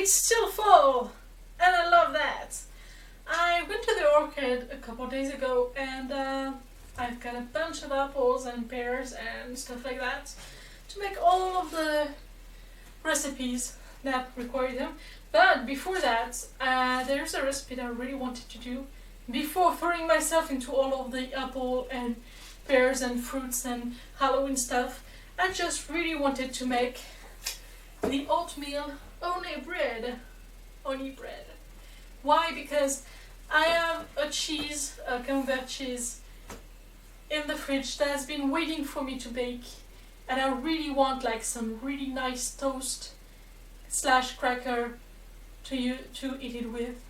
it's still fall, and I love that. I went to the orchard a couple of days ago, and I've got a bunch of apples and pears and stuff like that to make all of the recipes that require them. But before that, there's a recipe that I really wanted to do before throwing myself into all of the apple and pears and fruits and Halloween stuff. I just really wanted to make the oatmeal honey bread. Why? Because I have a cheese, a camembert cheese, in the fridge that has been waiting for me to bake, and I really want like some really nice toast / cracker to eat it with,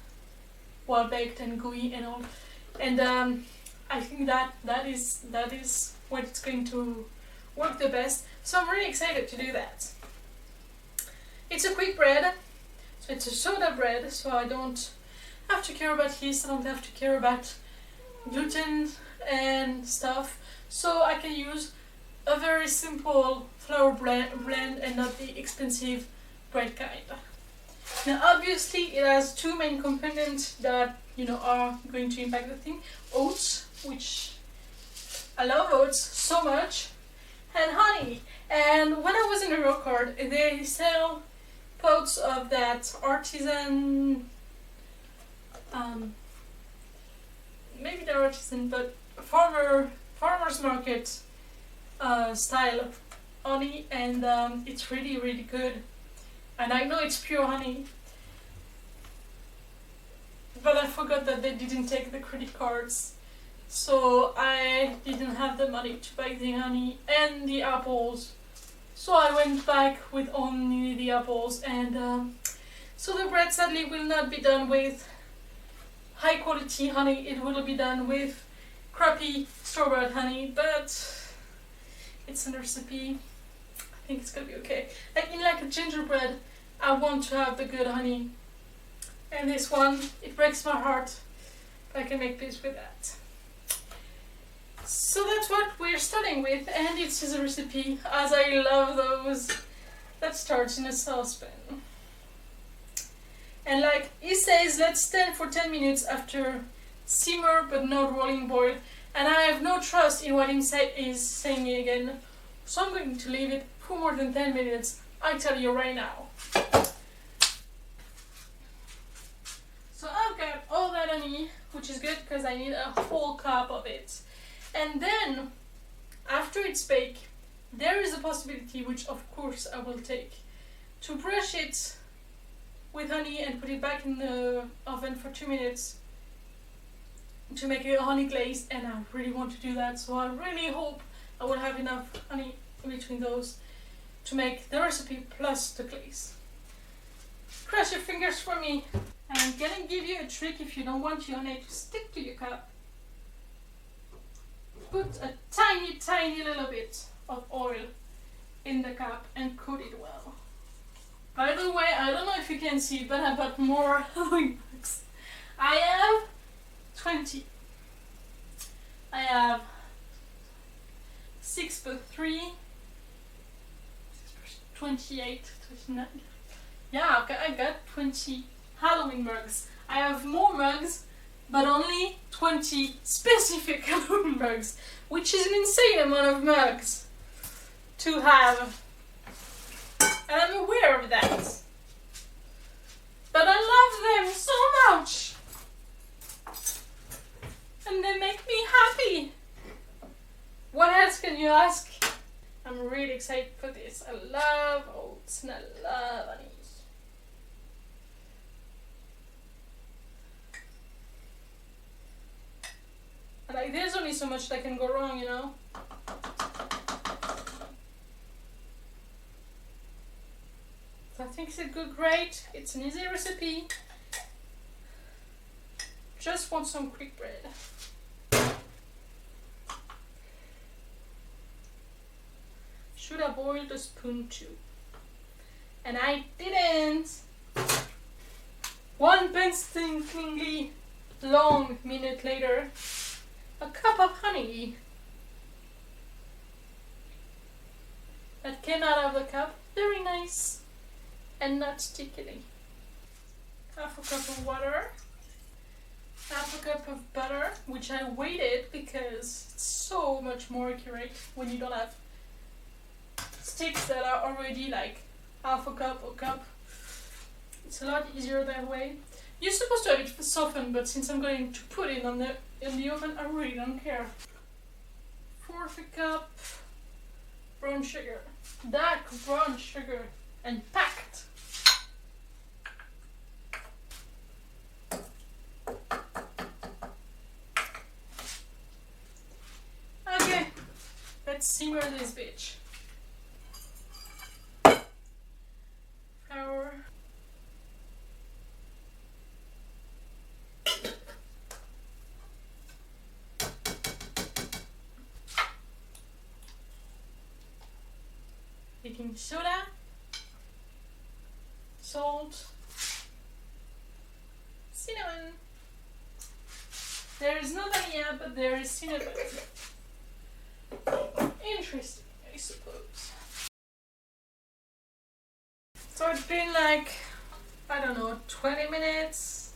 well baked and gooey and all. And I think that is what it's going to work the best. So I'm really excited to do that. It's a quick bread, so it's a soda bread, so I don't have to care about yeast, I don't have to care about gluten and stuff, so I can use a very simple flour blend and not the expensive bread kind. Now obviously it has two main components that are going to impact the thing: oats, which I love oats so much, and honey. And when I was in the orchard, they sell pots of that artisan, maybe they're artisan, but farmer's market style honey, and it's really, really good. And I know it's pure honey, but I forgot that they didn't take the credit cards, so I didn't have the money to buy the honey and the apples. So I went back with only the apples, and so the bread sadly will not be done with high quality honey. It will be done with crappy store-bought honey, but it's a recipe. I think it's gonna be okay. Like a gingerbread, I want to have the good honey, and this one, it breaks my heart, but I can make peace with that. So that's what we're starting with, and it's just a recipe, as I love those that starts in a saucepan. And like he says, let's stand for 10 minutes after simmer but not rolling boil, and I have no trust in what he is saying again, so I'm going to leave it for more than 10 minutes, I tell you right now. So I've got all that honey, which is good because I need a whole cup of it. And then, after it's baked, there is a possibility, which of course I will take, to brush it with honey and put it back in the oven for 2 minutes to make a honey glaze, and I really want to do that, so I really hope I will have enough honey in between those to make the recipe plus the glaze. Cross your fingers for me. I'm gonna give you a trick if you don't want your honey to stick to your cup. Put a tiny little bit of oil in the cup and coat it well. By the way, I don't know if you can see, but I bought more Halloween bugs. I have 20. I have 6 × 3, 28, 29. Yeah, I got 20 Halloween mugs. I have more mugs, but only 20 specific Halloween mugs, which is an insane amount of mugs to have. And I'm aware of that. But I love them so much. And they make me happy. What else can you ask? I'm really excited for this. I love oats and I love honey. And like, there's only so much that can go wrong, you know? So I think it's a good, great. It's an easy recipe. Just want some quick bread. Should have boiled a spoon too. And I didn't. 1 painstakingly long minute later, a cup of honey that came out of the cup, very nice and not sticky. half a cup of water, half a cup of butter, which I weighted because it's so much more accurate when you don't have sticks that are already like half a cup or cup. It's a lot easier that way. You're supposed to have it softened, but since I'm going to put it in the oven, I really don't care. 1/4 cup brown sugar, dark brown sugar, and packed. Okay, let's simmer this bitch. Flour. Baking soda, salt, cinnamon. There is no vanilla, but there is cinnamon. Interesting, I suppose. So it's been like, I don't know, 20 minutes.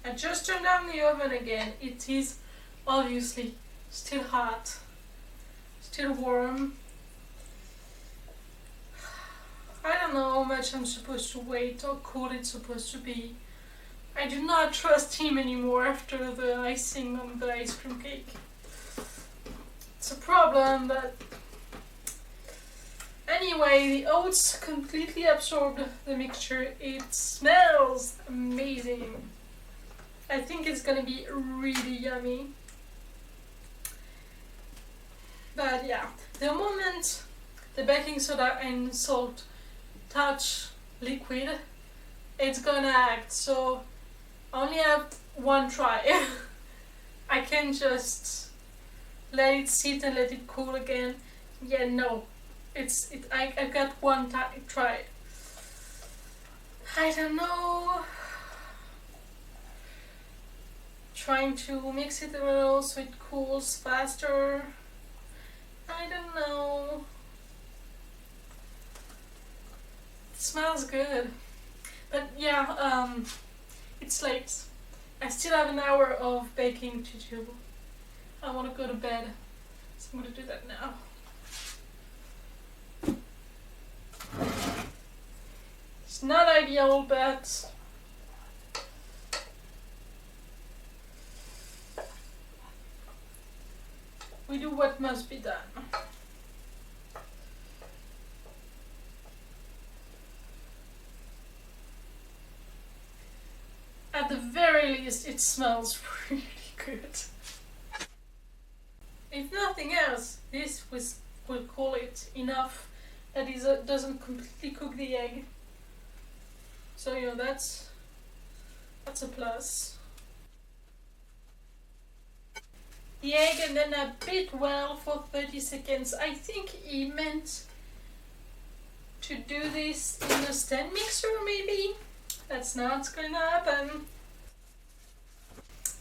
I just turned on the oven again. It is obviously still hot, still warm. I don't know how much I'm supposed to wait, how cold it's supposed to be. I do not trust him anymore after the icing on the ice cream cake. It's a problem, but anyway, the oats completely absorbed the mixture. It smells amazing. I think it's gonna be really yummy. But yeah, the moment the baking soda and salt touch liquid, it's gonna act. So I only have one try. I can't just let it sit and let it cool again. Yeah, no. I got one try. I don't know. Trying to mix it a little so it cools faster. I don't know. It smells good. But yeah, it's late. I still have an hour of baking to do. I want to go to bed, so I'm going to do that now. It's not ideal, but we do what must be done. At the very least, it smells really good. If nothing else, this will call it enough that it doesn't completely cook the egg. So you know that's a plus. The egg and then I beat well for 30 seconds. I think he meant to do this in a stand mixer maybe. That's not going to happen.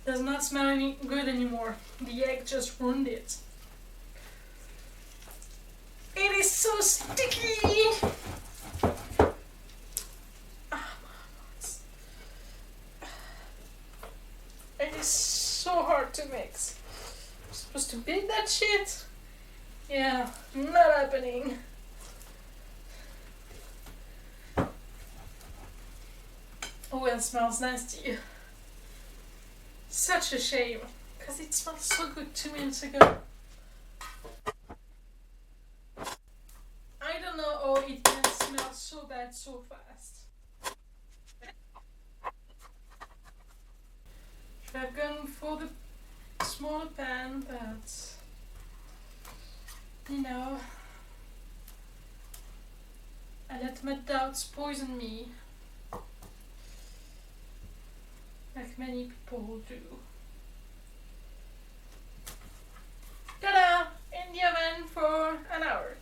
Does not smell any good anymore. The egg just ruined it. It is so sticky! It is so hard to mix. I'm supposed to beat that shit? Yeah, not happening. Oh, it smells nasty. Such a shame, because it smelled so good 2 minutes ago. I don't know how it can smell so bad so fast. Should have gone for the smaller pan, but you know, I let my doubts poison me. Like many people do. Ta-da! In the oven for an hour.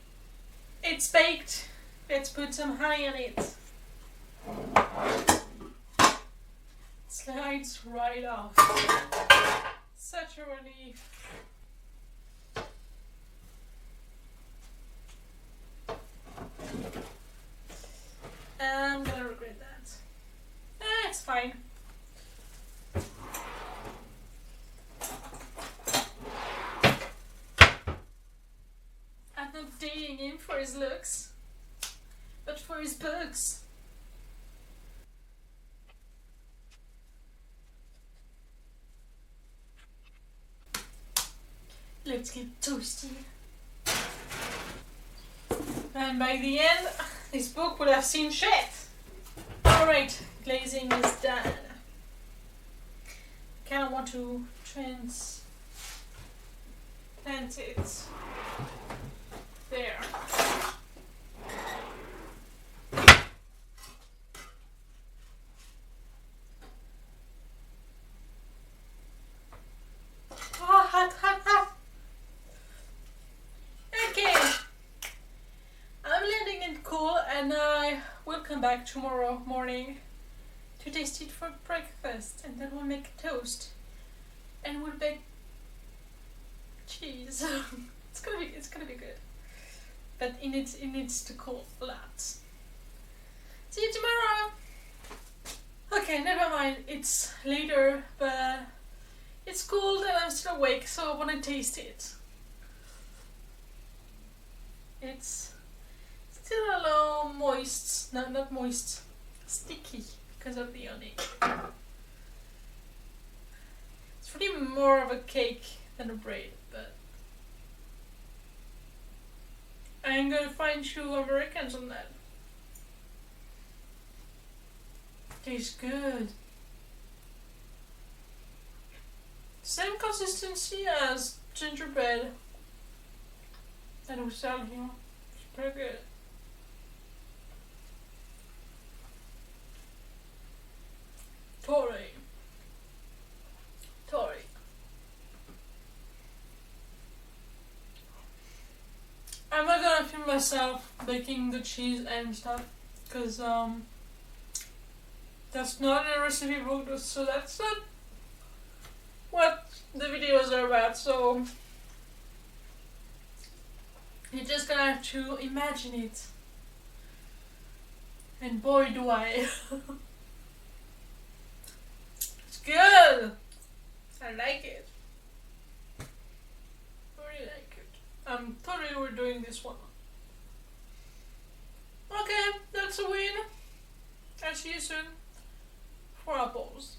It's baked. Let's put some honey on it. Slides right off. Such a relief. I'm gonna regret that. It's fine. cooks. Let's get toasty. And by the end, this book will have seen shit. Alright, glazing is done. Kind of want to transplant it there. Oh, hot, hot, hot. Okay. I'm letting it cool and I will come back tomorrow morning to taste it for breakfast, and then we'll make toast and we'll bake cheese. it's gonna be good. But it needs to cool a lot. See you tomorrow! Okay, never mind, it's later, but it's cold and I'm still awake, so I wanna taste it. It's still a little moist, no, not moist, sticky because of the honey. It's really more of a cake than a bread, but I'm gonna find you Americans on that. Tastes good. Same consistency as gingerbread that we sell here. It's pretty good. Totally. I'm not gonna film myself baking the cheese and stuff because that's not in a recipe book, so that's not what the videos are about, so you're just gonna have to imagine it. And boy do I. It's good! I like it. I really like it. I'm totally redoing this one. Okay, that's a win. I'll see you soon for apples.